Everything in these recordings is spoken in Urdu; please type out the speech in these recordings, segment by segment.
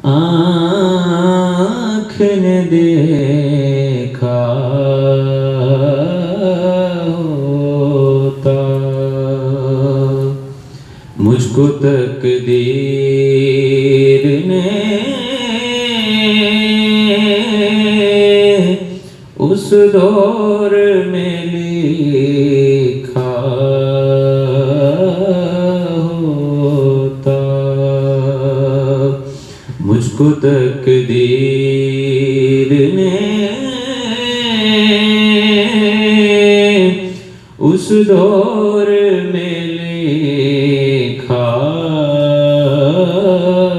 آنکھ نے دیکھا ہوتا مجھ کو تقدیر نے اس دور میں لکھا ہوتا مجھ کو تقدیر نے اس دور میں لکھا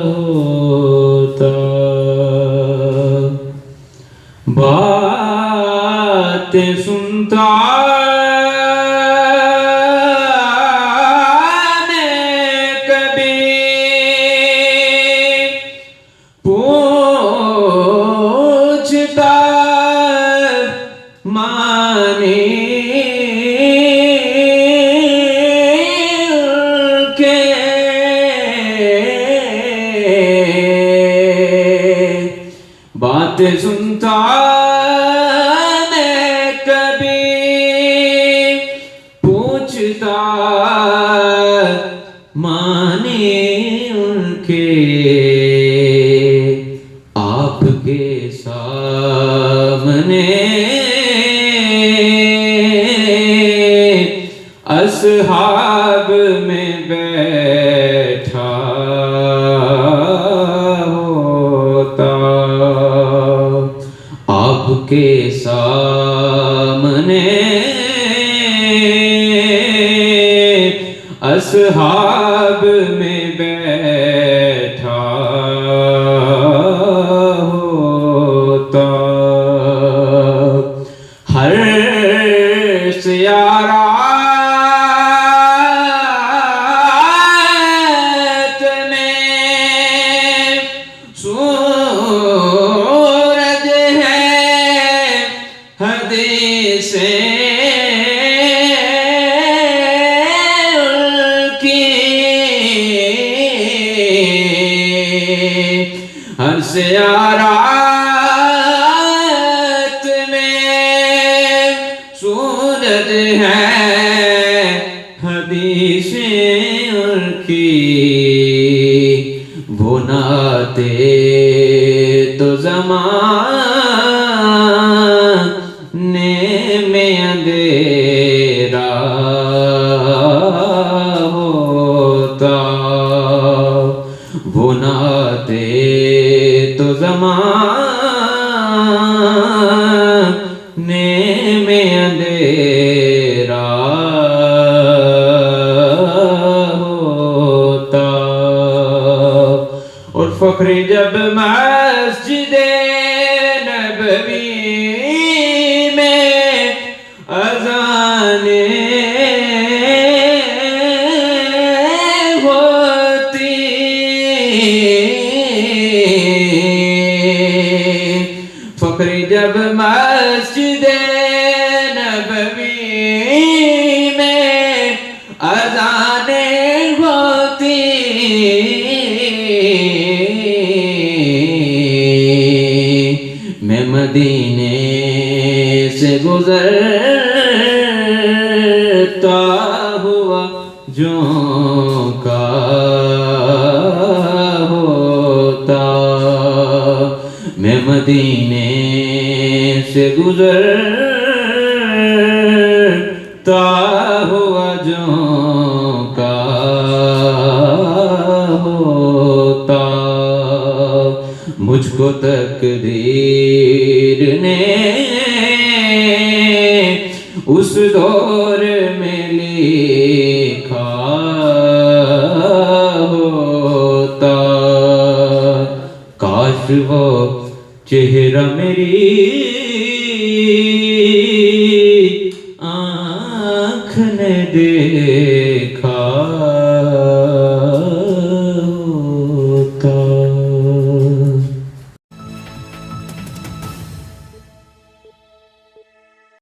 ہوتا باتیں سنتا باتیں سنتا میں کبھی پوچھتا مانے ان کے آپ کے سامنے اصحاب میں بیٹھا آپ کے سامنے اصحاب میں بیٹھا ہوتا ہر سیارات میں حدیثیں کی ہر سیارات میں سورج ہے حدیثیں ان کی وہ ناتے تو زمانے میں اندھیرا ہوتا وہ ناتے تو زمانے میں اندھیرا ہوتا اور فخر جب مسجد نبوی میں اذانیں ہوتی فخر جب مسجد نبوی میں اذانیں ہوتی میں مدینے سے گزرتا ہوا جھونکا ہوتا میں مدینے سے گزرتا ہوا جھونکا ہوتا مجھ کو تقدیر نے اس دور میں لکھا ہوتا کاش وہ چہرہ میری آنکھ نے دیکھا